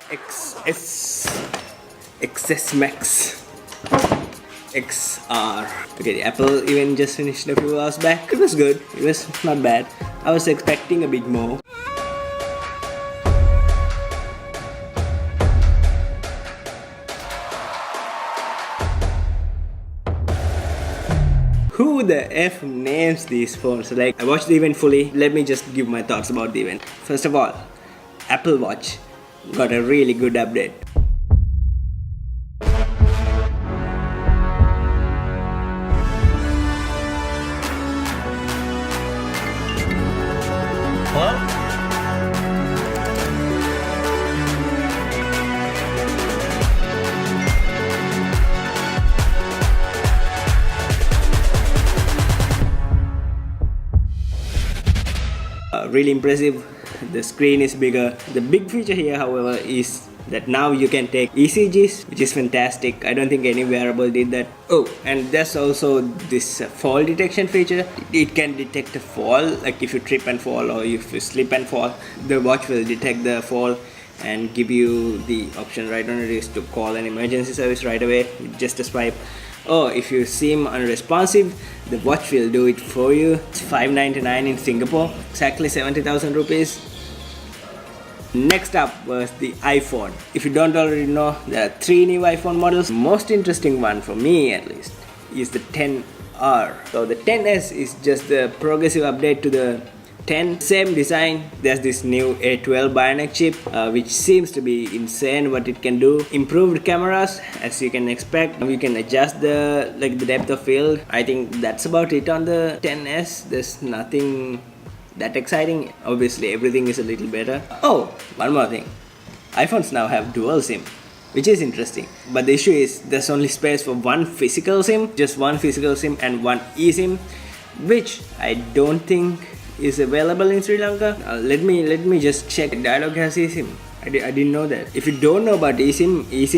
XS Max XR. Okay, the Apple event just finished a few hours back. It was good. It was not bad. I was expecting a bit more. Who the F names these phones? Like, I watched the event fully. Let me just give my thoughts about the event. First of all, Apple Watch got a really good update. Hello? Really impressive. The screen is bigger. The big feature here, however, is that now you can take ECGs, which is fantastic. I don't think any wearable did that. Oh, and there's also this fall detection feature. It can detect a fall, like if you trip and fall or if you slip and fall, the watch will detect the fall and give you the option right on it is to call an emergency service right away with just a swipe. Or if you seem unresponsive, the watch will do it for you. It's $599 in Singapore, exactly 70,000 rupees. Next up was the iPhone. If you don't already know, there are 3 new iPhone models. The most interesting one for me at least is the XR. So the XS is just the progressive update to the 10. Same design. There's this new A12 Bionic chip, which seems to be insane what it can do. Improved cameras, as you can expect. You can adjust the depth of field. I think that's about it on the XS. There's nothing that exciting. Obviously, everything is a little better. Oh, one more thing. iPhones now have dual SIM, which is interesting. But the issue is there's only space for one physical SIM, just one physical SIM and one eSIM, which I don't think is available in Sri Lanka. Let me just check. Dialog has eSIM. I didn't know that. If you don't know about eSIM is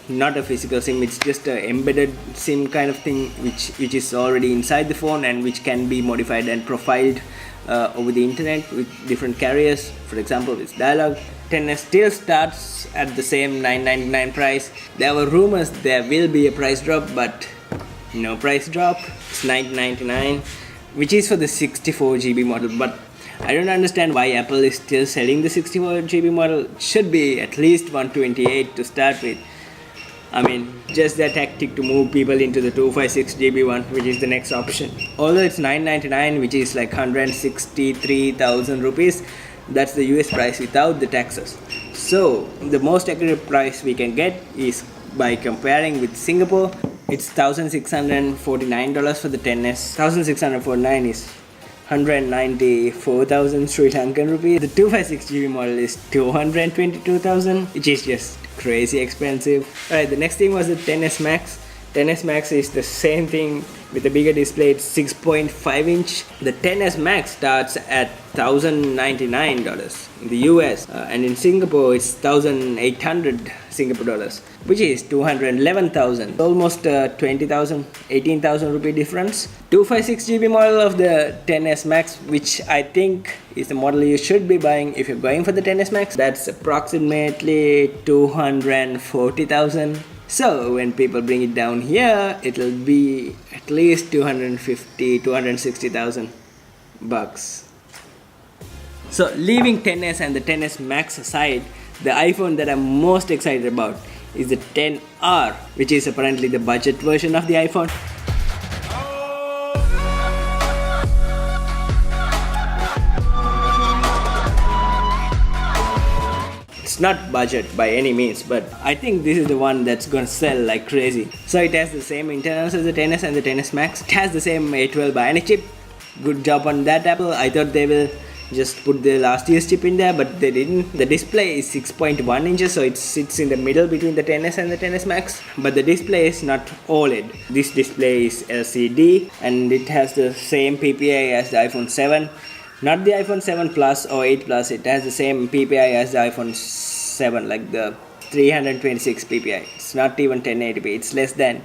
not a physical SIM. It's just an embedded SIM kind of thing, which is already inside the phone and which can be modified and profiled over the internet with different carriers. For example, with Dialog. XS still starts at the same $999 price. There were rumors there will be a price drop, but no price drop. It's $999. Which is for the 64GB model, but I don't understand why Apple is still selling the 64GB model. It should be at least 128 to start with. I mean, just their tactic to move people into the 256GB one, which is the next option. Although it's $999, which is like 163,000 rupees, that's the US price without the taxes. So the most accurate price we can get is by comparing with Singapore. It's $1,649 for the XS. 1,649 is 194,000 Sri Lankan rupees. The 256GB model is 222,000, which is just crazy expensive. Alright, the next thing was the XS Max. XS Max is the same thing with a bigger display. It's 6.5 inch. The XS Max starts at $1,099 in the US, and in Singapore it's 1,800 Singapore dollars, which is 211,000, almost 20,000, 18,000 rupee difference. 256GB model of the XS Max, which I think is the model you should be buying if you're going for the XS Max. That's approximately 240,000. So when people bring it down here, it'll be at least 250, 260,000 bucks. So leaving XS and the XS Max aside, the iPhone that I'm most excited about is the XR, which is apparently the budget version of the iPhone. It's not budget by any means, but I think this is the one that's gonna sell like crazy. So it has the same internals as the XS and the XS Max. It has the same A12 Bionic chip. Good job on that, Apple. I thought they will just put the last year's chip in there, but they didn't. The display is 6.1 inches, so it sits in the middle between the XS and the XS Max. But the display is not OLED. This display is LCD, and it has the same PPI as the iPhone 7. Not the iPhone 7 Plus or 8 Plus. It has the same PPI as the iPhone 7, like the 326 PPI. It's not even 1080p. It's less than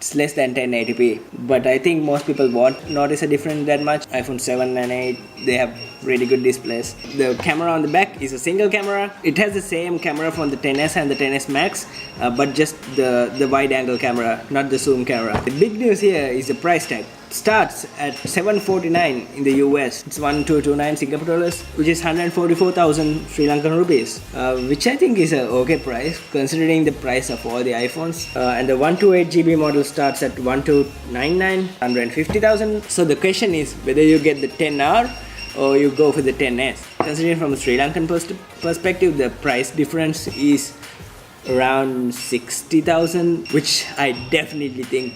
it's less than 1080p, but I think most people won't notice a difference that much. iPhone 7 and 8, they have really good displays. The camera on the back is a single camera. It has the same camera from the 10s and the 10s Max, but just the wide angle camera, not the zoom camera. The big news here is the price tag. Starts at $749 in the US. It's 1229 Singapore dollars, which is 144,000 Sri Lankan rupees, which I think is a okay price considering the price of all the iPhones. And the 128GB model starts at 1299, 150,000. So the question is whether you get the 10R or you go for the 10S. Considering from a Sri Lankan perspective, the price difference is around 60,000, which I definitely think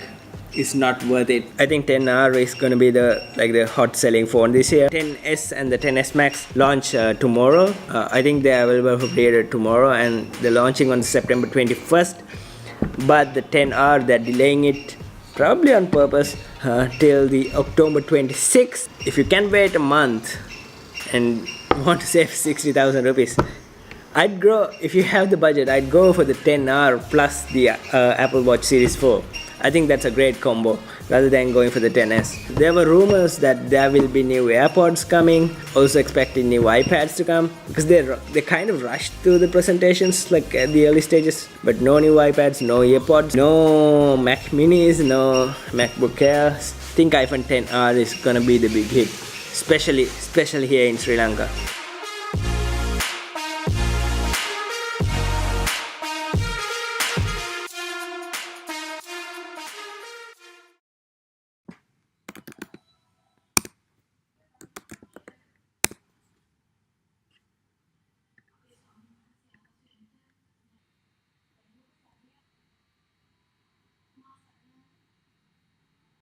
is not worth it. I think 10R is gonna be the hot selling phone this year. 10S and the 10S Max launch tomorrow. I think they are available for pre-order tomorrow, and they're launching on September 21st. But the 10R, they're delaying it probably on purpose till the October 26th. If you can wait a month and want to save 60,000 rupees, if you have the budget, I'd go for the 10R plus the Apple Watch Series 4. I think that's a great combo rather than going for the 10S. There were rumors that there will be new AirPods coming, also expecting new iPads to come, because they kind of rushed through the presentations like at the early stages, but no new iPads, no AirPods, no Mac Minis, no MacBook Air. I think iPhone 10R is gonna be the big hit, especially here in Sri Lanka.